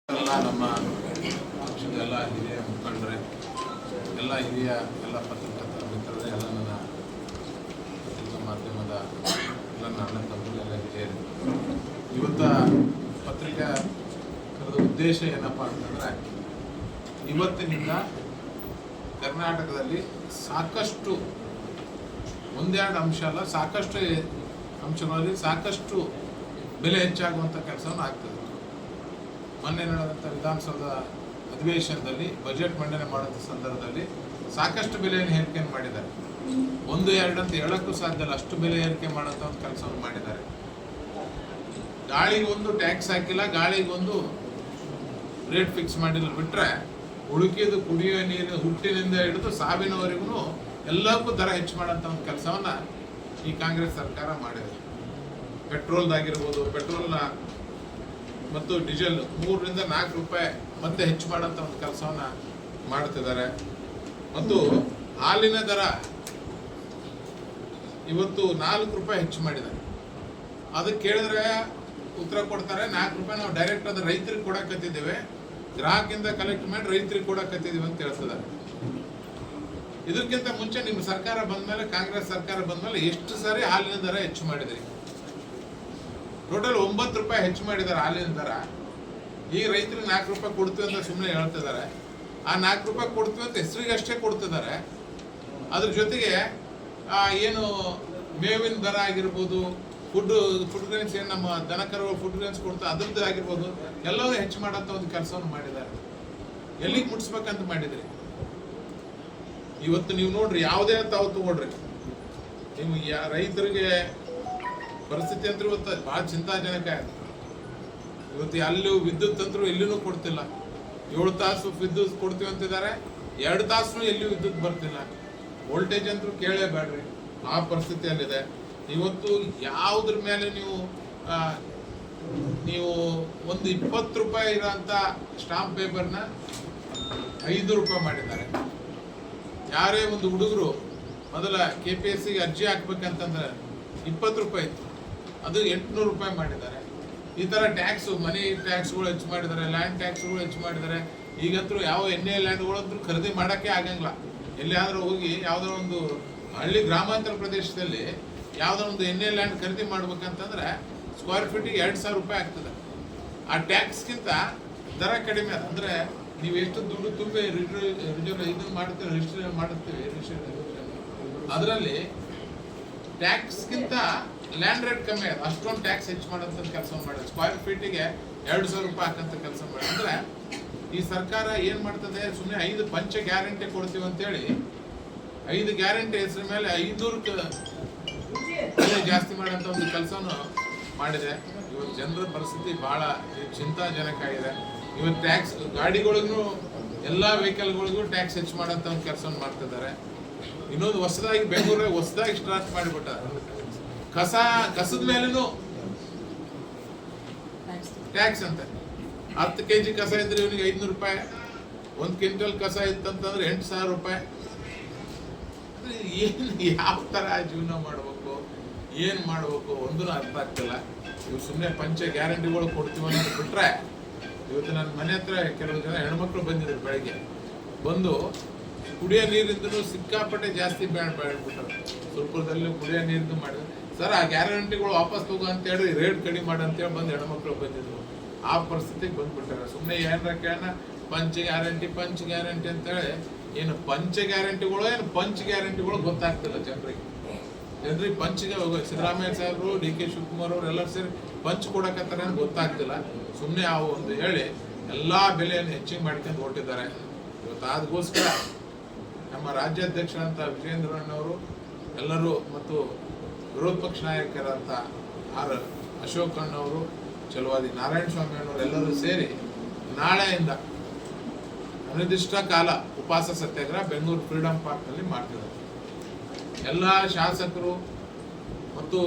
ನಮ್ಮ ಪಕ್ಷದ ಎಲ್ಲ ಹಿರಿಯ ಮುಖಂಡರೇ, ಎಲ್ಲ ಹಿರಿಯ ಎಲ್ಲ ಪತ್ರಕರ್ತರ ಮಿತ್ರರೇ, ಎಲ್ಲ ನನ್ನ ಪತ್ರಿಕಾ ಮಾಧ್ಯಮದ ಎಲ್ಲ ನನ್ನ ತಮ್ಮರು ಎಲ್ಲ ಹಿರಿಯರು, ಇವತ್ತ ಪತ್ರಿಕಾ ಕರೆದ ಉದ್ದೇಶ ಏನಪ್ಪ ಅಂತಂದರೆ, ಇವತ್ತಿನಿಂದ ಕರ್ನಾಟಕದಲ್ಲಿ ಸಾಕಷ್ಟು ಒಂದೆರಡು ಅಂಶ ಅಲ್ಲ, ಸಾಕಷ್ಟು ಅಂಶಗಳಲ್ಲಿ ಸಾಕಷ್ಟು ಬೆಲೆ ಹೆಚ್ಚಾಗುವಂಥ ಕೆಲಸವನ್ನು ಆಗ್ತದೆ. ಮೊನ್ನೆ ನಡೆದಂಥ ವಿಧಾನಸೌಧ ಅಧಿವೇಶನದಲ್ಲಿ ಬಜೆಟ್ ಮಂಡನೆ ಮಾಡುವಂಥ ಸಂದರ್ಭದಲ್ಲಿ ಸಾಕಷ್ಟು ಬೆಲೆಯನ್ನು ಏರಿಕೆಯನ್ನು ಮಾಡಿದ್ದಾರೆ. ಒಂದು ಎರಡು ಅಂತ ಹೇಳಕ್ಕೂ ಸಾಧ್ಯ ಇಲ್ಲ, ಅಷ್ಟು ಬೆಲೆ ಏರಿಕೆ ಮಾಡುವಂಥ ಒಂದು ಕೆಲಸವನ್ನು ಮಾಡಿದ್ದಾರೆ. ಗಾಳಿಗೊಂದು ಟ್ಯಾಕ್ಸ್ ಹಾಕಿಲ್ಲ, ಗಾಳಿಗೊಂದು ರೇಟ್ ಫಿಕ್ಸ್ ಮಾಡಿಲ್ಲ ಬಿಟ್ಟರೆ ಉಳುಕಿದು ಕುಡಿಯುವ ನೀರಿನ ಹುಟ್ಟಿನಿಂದ ಹಿಡಿದು ಸಾವಿನವರೆಗೂ ಎಲ್ಲಕ್ಕೂ ದರ ಹೆಚ್ಚು ಮಾಡೋಂಥ ಒಂದು ಕೆಲಸವನ್ನು ಈ ಕಾಂಗ್ರೆಸ್ ಸರ್ಕಾರ ಮಾಡಿದೆ. ಪೆಟ್ರೋಲ್ದಾಗಿರ್ಬೋದು, ಪೆಟ್ರೋಲ್ನ ಮತ್ತು ಡೀಸೆಲ್ 3 ರಿಂದ 4 ರೂಪಾಯಿ ಮತ್ತೆ ಹೆಚ್ಚು ಮಾಡೋಂಥ ಒಂದು ಕೆಲಸವನ್ನು ಮಾಡ್ತಿದ್ದಾರೆ. ಮತ್ತು ಹಾಲಿನ ದರ ಇವತ್ತು 4 ರೂಪಾಯಿ ಹೆಚ್ಚು ಮಾಡಿದ್ದಾರೆ. ಅದಕ್ಕೆ ಕೇಳಿದ್ರೆ ಉತ್ತರ ಕೊಡ್ತಾರೆ, 4 ರೂಪಾಯಿ ನಾವು ಡೈರೆಕ್ಟ್ ಅದು ರೈತರಿಗೆ ಕೊಡಕತ್ತಿದ್ದೇವೆ, ಗ್ರಾಹಕರಿಂದ ಕಲೆಕ್ಟ್ ಮಾಡಿ ರೈತರಿಗೆ ಕೊಡಕತ್ತಿದ್ದೀವಿ ಅಂತ ಹೇಳ್ತಿದ್ದಾರೆ. ಇದಕ್ಕಿಂತ ಮುಂಚೆ ನಿಮ್ಮ ಸರ್ಕಾರ ಬಂದಮೇಲೆ, ಕಾಂಗ್ರೆಸ್ ಸರ್ಕಾರ ಬಂದಮೇಲೆ ಎಷ್ಟು ಸಾರಿ ಹಾಲಿನ ದರ ಹೆಚ್ಚು ಮಾಡಿದ್ರಿ? ಟೋಟಲ್ 9 ರೂಪಾಯಿ ಹೆಚ್ಚು ಮಾಡಿದ್ದಾರೆ ಹಾಲಿನ ದರ. ಈಗ ರೈತರಿಗೆ 4 ರೂಪಾಯಿ ಕೊಡ್ತೀವಿ ಅಂತ ಸುಮ್ಮನೆ ಹೇಳ್ತಿದ್ದಾರೆ. ಆ 4 ರೂಪಾಯಿ ಕೊಡ್ತೀವಿ ಅಂತ ಹೆಸರಿಗಷ್ಟೇ ಕೊಡ್ತಿದ್ದಾರೆ. ಅದ್ರ ಜೊತೆಗೆ ಏನು ಮೇವಿನ ದರ ಆಗಿರ್ಬೋದು, ಫುಡ್ ಗ್ರೇನ್ಸ್ ಏನು ನಮ್ಮ ದನಕರುಗಳು ಫುಡ್ ಗ್ರೇನ್ಸ್ ಕೊಡ್ತಾ ಅದ್ರದ್ದು ಆಗಿರ್ಬೋದು, ಎಲ್ಲವೂ ಹೆಚ್ಚು ಮಾಡೋಂಥ ಒಂದು ಕೆಲಸವನ್ನು ಮಾಡಿದ್ದಾರೆ. ಎಲ್ಲಿಗೆ ಮುಟ್ಸ್ಬೇಕಂತ ಮಾಡಿದ್ರಿ? ಇವತ್ತು ನೀವು ನೋಡ್ರಿ, ಯಾವುದೇ ತಾವು ತಗೊಳ್ರಿ, ನೀವು ರೈತರಿಗೆ ಪರಿಸ್ಥಿತಿ ಅಂತೂ ಇವತ್ತು ಭಾಳ ಚಿಂತಾಜನಕ ಆಗಿದೆ. ಇವತ್ತು ಅಲ್ಲೂ ವಿದ್ಯುತ್ ಅಂತರೂ ಎಲ್ಲಿನೂ ಕೊಡ್ತಿಲ್ಲ. 7 ತಾಸು ವಿದ್ಯುತ್ ಕೊಡ್ತೀವಿ ಅಂತಿದ್ದಾರೆ, 2 ತಾಸು ಎಲ್ಲಿಯೂ ವಿದ್ಯುತ್ ಬರ್ತಿಲ್ಲ. ವೋಲ್ಟೇಜ್ ಅಂತೂ ಕೇಳಲೇಬೇಡ್ರಿ, ಆ ಪರಿಸ್ಥಿತಿಯಲ್ಲಿದೆ. ಇವತ್ತು ಯಾವುದ್ರ ಮೇಲೆ ನೀವು ಒಂದು 20 ರೂಪಾಯಿ ಇರೋಂಥ ಸ್ಟಾಂಪ್ ಪೇಪರ್ನ 5 ರೂಪಾಯಿ ಮಾಡಿದ್ದಾರೆ. ಯಾರೇ ಒಂದು ಹುಡುಗರು ಮೊದಲ KPSCಗೆ ಅರ್ಜಿ ಹಾಕ್ಬೇಕಂತಂದ್ರೆ 20 ರೂಪಾಯಿ ಇತ್ತು, ಅದು 800 ರೂಪಾಯಿ ಮಾಡಿದ್ದಾರೆ. ಈ ಥರ ಟ್ಯಾಕ್ಸು, ಮನಿ ಟ್ಯಾಕ್ಸ್ಗಳು ಹೆಚ್ಚು ಮಾಡಿದ್ದಾರೆ, ಲ್ಯಾಂಡ್ ಟ್ಯಾಕ್ಸ್ಗಳು ಹೆಚ್ಚು ಮಾಡಿದ್ದಾರೆ. ಈಗಂತೂ ಯಾವ ಎಣ್ಣೆ ಲ್ಯಾಂಡ್ಗಳಂತೂ ಖರೀದಿ ಮಾಡೋಕ್ಕೆ ಆಗಂಗಿಲ್ಲ. ಎಲ್ಲಿಯಾದರೂ ಹೋಗಿ ಯಾವುದೋ ಒಂದು ಹಳ್ಳಿ ಗ್ರಾಮಾಂತರ ಪ್ರದೇಶದಲ್ಲಿ ಯಾವುದೋ ಒಂದು ಎಣ್ಣೆ ಲ್ಯಾಂಡ್ ಖರೀದಿ ಮಾಡ್ಬೇಕಂತಂದ್ರೆ ಸ್ಕ್ವೇರ್ ಫೀಟಿಗೆ 2000 ರೂಪಾಯಿ ಆಗ್ತದೆ. ಆ ಟ್ಯಾಕ್ಸ್ಗಿಂತ ದರ ಕಡಿಮೆ ಅದ. ಅಂದರೆ ನೀವು ಎಷ್ಟು ದುಡ್ಡು ತುಂಬಿ ಇದನ್ನು ಮಾಡ್ತೀವಿ, ರಿಜಿಸ್ಟ್ರೇಷನ್ ಮಾಡುತ್ತೀವಿ, ಅದರಲ್ಲಿ ಟ್ಯಾಕ್ಸ್ಗಿಂತ ಲ್ಯಾಂಡ್ ರೇಟ್ ಕಮ್ಮಿ ಆದ, ಅಷ್ಟೊಂದು ಟ್ಯಾಕ್ಸ್ ಹೆಚ್ಚು ಮಾಡೋಂಥ ಕೆಲಸ ಮಾಡಿದೆ. ಸ್ಕ್ವೇರ್ ಫೀಟಿಗೆ 2000 ರೂಪಾಯಿ ಹಾಕಂತ ಕೆಲಸ ಮಾಡಿ. ಅಂದರೆ ಈ ಸರ್ಕಾರ ಏನು ಮಾಡ್ತದೆ, ಸುಮ್ಮನೆ 5 ಪಂಚ ಗ್ಯಾರಂಟಿ ಕೊಡ್ತೀವಿ ಅಂತೇಳಿ 5 ಗ್ಯಾರಂಟಿ ಹೆಸರು ಮೇಲೆ 500 ಜಾಸ್ತಿ ಮಾಡೋಂಥ ಒಂದು ಕೆಲಸವನ್ನು ಮಾಡಿದೆ. ಇವತ್ತು ಜನರ ಪರಿಸ್ಥಿತಿ ಭಾಳ ಚಿಂತಾಜನಕ ಆಗಿದೆ. ಇವತ್ತು ಟ್ಯಾಕ್ಸ್ ಗಾಡಿಗಳಿಗೂ ಎಲ್ಲ ವೆಹಿಕಲ್ಗಳಿಗೂ ಟ್ಯಾಕ್ಸ್ ಹೆಚ್ಚು ಮಾಡೋಂಥ ಒಂದು ಕೆಲಸವನ್ನು ಮಾಡ್ತಿದ್ದಾರೆ. ಇನ್ನೊಂದು ಹೊಸದಾಗಿ ಬೆಂಗಳೂರಲ್ಲಿ ಹೊಸದಾಗಿ ಸ್ಟಾರ್ಟ್ ಮಾಡಿಬಿಟ್ಟಾರೆ, ಕಸದ ಮೇಲೂ ಟ್ಯಾಕ್ಸ್ ಅಂತ. 10 kg ಕಸ ಇದ್ರೆ ಇವನಿಗೆ 500 ರೂಪಾಯಿ, 1 ಕ್ವಿಂಟಲ್ ಕಸ ಇತ್ತಂತಂದ್ರೆ 8000 ರೂಪಾಯಿ. ಏನು ಯಾವ ಥರ ಜೀವನ ಮಾಡಬೇಕು, ಏನು ಮಾಡಬೇಕು ಒಂದೂ ಅರ್ಥ ಆಗ್ತಿಲ್ಲ. ಇವು ಸುಮ್ಮನೆ ಪಂಚ ಗ್ಯಾರಂಟಿಗಳು ಕೊಡ್ತೀವಿ ಅನ್ನೋದು ಬಿಟ್ರೆ, ಇವತ್ತು ನನ್ನ ಮನೆ ಹತ್ರ ಕೆಲವು ಜನ ಹೆಣ್ಮಕ್ಳು ಬಂದಿದ್ರು, ಬೆಳಗ್ಗೆ ಬಂದು ಕುಡಿಯೋ ನೀರಿಂದಲೂ ಸಿಕ್ಕಾಪಟ್ಟೆ ಜಾಸ್ತಿ ಬೆಳೆದ್ಬಿಟ್ಟಾರೆ. ಸುರ್ಪುರದಲ್ಲಿ ಕುಡಿಯೋ ನೀರಿಂದು ಮಾಡಿದ್ರು. ಸರ್, ಆ ಗ್ಯಾರಂಟಿಗಳು ವಾಪಸ್ ತಗೋ ಅಂತೇಳಿ ರೇಟ್ ಕಡಿಮೆ ಮಾಡಿ ಅಂತೇಳಿ ಬಂದು ಹೆಣ್ಮಕ್ಳು ಬಂದಿದ್ರು. ಆ ಪರಿಸ್ಥಿತಿಗೆ ಬಂದ್ಬಿಟ್ಟಾರೆ. ಸುಮ್ಮನೆ ಏನಾರ ಕೇಳೋಣ ಪಂಚ ಗ್ಯಾರಂಟಿ ಅಂತೇಳಿ, ಏನು ಪಂಚ ಗ್ಯಾರಂಟಿಗಳು ಏನು ಪಂಚ್ ಗ್ಯಾರಂಟಿಗಳು ಗೊತ್ತಾಗ್ತಿಲ್ಲ ಜನರಿಗೆ. ಪಂಚ್ಗೆ ಸಿದ್ದರಾಮಯ್ಯ ಸಾಹೇಬರು, DK ಶಿವಕುಮಾರ್ ಅವರು ಎಲ್ಲರೂ ಸೇರಿ ಪಂಚ್ ಕೊಡಕತ್ತಾರೆ ಅಂತ ಗೊತ್ತಾಗ್ತಿಲ್ಲ. ಸುಮ್ಮನೆ ಅವು ಒಂದು ಹೇಳಿ ಎಲ್ಲ ಬೆಲೆಯನ್ನು ಹೆಚ್ಚಿಗೆ ಮಾಡ್ಕೊಂಡು ಹೊರಟಿದ್ದಾರೆ. ಇವತ್ತು ಅದಕ್ಕೋಸ್ಕರ ನಮ್ಮ ರಾಜ್ಯಾಧ್ಯಕ್ಷರಂಥ ವಿಜೇಂದ್ರಣ್ಣವರು ಎಲ್ಲರೂ ಮತ್ತು ವಿರೋಧ ಪಕ್ಷ ನಾಯಕರಂಥ ಅಶೋಕ್ ಅಣ್ಣವರು, ಚಲವಾದಿ ನಾರಾಯಣ ಸ್ವಾಮಿ ಅನ್ನೋರು ಎಲ್ಲರೂ ಸೇರಿ ನಾಳೆಯಿಂದ ಅನಿರ್ದಿಷ್ಟ ಕಾಲ ಉಪವಾಸ ಸತ್ಯಾಗ್ರಹ ಬೆಂಗಳೂರು ಫ್ರೀಡಂ ಪಾರ್ಕ್ನಲ್ಲಿ ಮಾಡ್ತಿದ್ದಾರೆ. ಎಲ್ಲ ಶಾಸಕರು ಮತ್ತು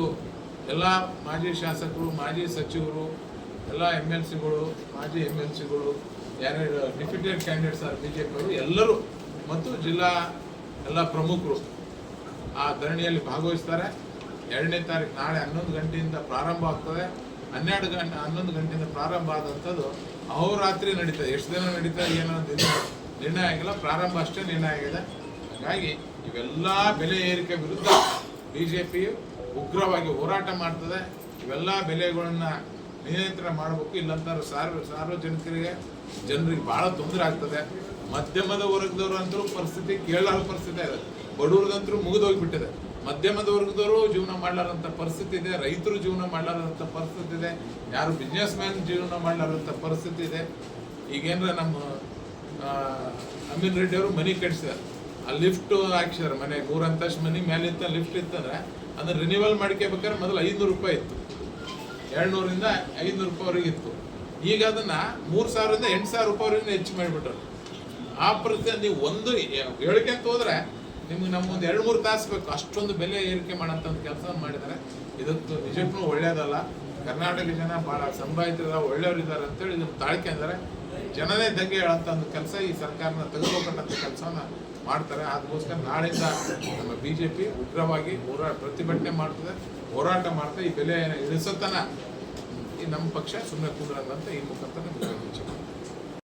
ಎಲ್ಲ ಮಾಜಿ ಶಾಸಕರು, ಮಾಜಿ ಸಚಿವರು, ಎಲ್ಲ MLCಗಳು, ಮಾಜಿ MLCಗಳು, ಯಾರ್ಯಾರು ಡಿಫಿಟೆಡ್ ಕ್ಯಾಂಡಿಡೇಟ್ಸ್ BJP ಅವರು ಎಲ್ಲರೂ ಮತ್ತು ಜಿಲ್ಲಾ ಎಲ್ಲ ಪ್ರಮುಖರು ಆ ಧರಣಿಯಲ್ಲಿ ಭಾಗವಹಿಸ್ತಾರೆ. 2ನೇ ತಾರೀಕು ನಾಳೆ 11 ಗಂಟೆಯಿಂದ ಪ್ರಾರಂಭ ಆಗ್ತದೆ. 11 ಗಂಟೆಯಿಂದ ಪ್ರಾರಂಭ ಆದಂಥದ್ದು ಅಹೋರಾತ್ರಿ ನಡೀತದೆ. ಎಷ್ಟು ದಿನ ನಡೀತದೆ ಏನೋ ನಿರ್ಣಯ ಆಗಿಲ್ಲ, ಪ್ರಾರಂಭ ಅಷ್ಟೇ ನಿರ್ಣಯ ಆಗಿದೆ. ಹಾಗಾಗಿ ಇವೆಲ್ಲ ಬೆಲೆ ಏರಿಕೆ ವಿರುದ್ಧ BJP ಉಗ್ರವಾಗಿ ಹೋರಾಟ ಮಾಡ್ತದೆ. ಇವೆಲ್ಲ ಬೆಲೆಗಳನ್ನ ನಿಯಂತ್ರಣ ಮಾಡಬೇಕು, ಇಲ್ಲಂತಾರೆ ಸಾರ್ವಜನಿಕರಿಗೆ ಜನರಿಗೆ ಬಹಳ ತೊಂದರೆ ಆಗ್ತದೆ. ಮಧ್ಯಮದ ವರ್ಗದವರು ಅಂತೂ ಪರಿಸ್ಥಿತಿ ಕೇಳಲಾರ ಪರಿಸ್ಥಿತಿ ಇದೆ. ಬಡವ್ರದಂತರೂ ಮುಗಿದೋಗ್ಬಿಟ್ಟಿದೆ. ಮಧ್ಯಮದ ವರ್ಗದವರು ಜೀವನ ಮಾಡಲಾರಂಥ ಪರಿಸ್ಥಿತಿ ಇದೆ, ರೈತರು ಜೀವನ ಮಾಡಲಾರಂಥ ಪರಿಸ್ಥಿತಿ ಇದೆ, ಯಾರು ಬಿಸ್ನೆಸ್ ಮ್ಯಾನ್ ಜೀವನ ಮಾಡಲಾರಂಥ ಪರಿಸ್ಥಿತಿ ಇದೆ. ಈಗೇನ್ರ ನಮ್ಮ ಅಮೀನ್ ರೆಡ್ಡಿ ಅವರು ಮನೆ ಕಟ್ಸಿದ್ದಾರೆ, ಆ ಲಿಫ್ಟ್ ಹಾಕ್ಸಿದಾರೆ. ಮನೆ 3 ಅಂತಸ್ತು ಮನೆ ಮೇಲಿಂದ ಲಿಫ್ಟ್ ಇತ್ತಂದ್ರೆ ಅದನ್ನ ರಿನಿವಲ್ ಮಾಡ್ಕೋಬೇಕಾದ್ರೆ ಮೊದಲು 500 ರೂಪಾಯಿ ಇತ್ತು, 200ರಿಂದ 500 ರೂಪಾಯಿವರೆಗೆ ಇತ್ತು. ಈಗ ಅದನ್ನ 3000ರಿಂದ 8000 ರೂಪಾಯಿವರೆಗೆ ಹೆಚ್ಚು ಮಾಡಿಬಿಟ್ರು. ಆ ಪರಿಸ್ಥಿತಿ ನೀವು ಒಂದು ಹೇಳಿಕೆ ಅಂತ ಹೋದ್ರೆ ನಿಮ್ಗೆ ನಮ್ಮೊಂದು 2-3 ತಾಸು ಬೇಕು, ಅಷ್ಟೊಂದು ಬೆಲೆ ಏರಿಕೆ ಮಾಡೋಂಥ ಒಂದು ಕೆಲಸವನ್ನು ಮಾಡಿದ್ದಾರೆ. ಇದಕ್ಕೆ ನಿಜಕ್ಕೂ ಒಳ್ಳೆಯದಲ್ಲ. ಕರ್ನಾಟಕ ಜನ ಭಾಳ ಸಂಭಾವಿತರ ಒಳ್ಳೆಯವರಿದ್ದಾರೆ ಅಂತೇಳಿ ಇದನ್ನು ತಾಳ್ಕೆ ಅಂದರೆ ಜನನೇ ದಂಗೆ ಹೇಳೋಂಥ ಒಂದು ಕೆಲಸ ಈ ಸರ್ಕಾರನ ತೆಗೆದುಕೊಂಡಂಥ ಕೆಲಸವನ್ನು ಮಾಡ್ತಾರೆ. ಅದಕ್ಕೋಸ್ಕರ ನಾಳೆಯಿಂದ ನಮ್ಮ BJP ಉಗ್ರವಾಗಿ ಪ್ರತಿಭಟನೆ ಮಾಡ್ತದೆ, ಹೋರಾಟ ಮಾಡ್ತದೆ. ಈ ಬೆಲೆ ಇಳಿಸೋತನ ಈ ನಮ್ಮ ಪಕ್ಷ ಸುಮ್ಮನೆ ಕೂಡಲ್ಲ ಅಂತ ಈ ಮುಖಾಂತರ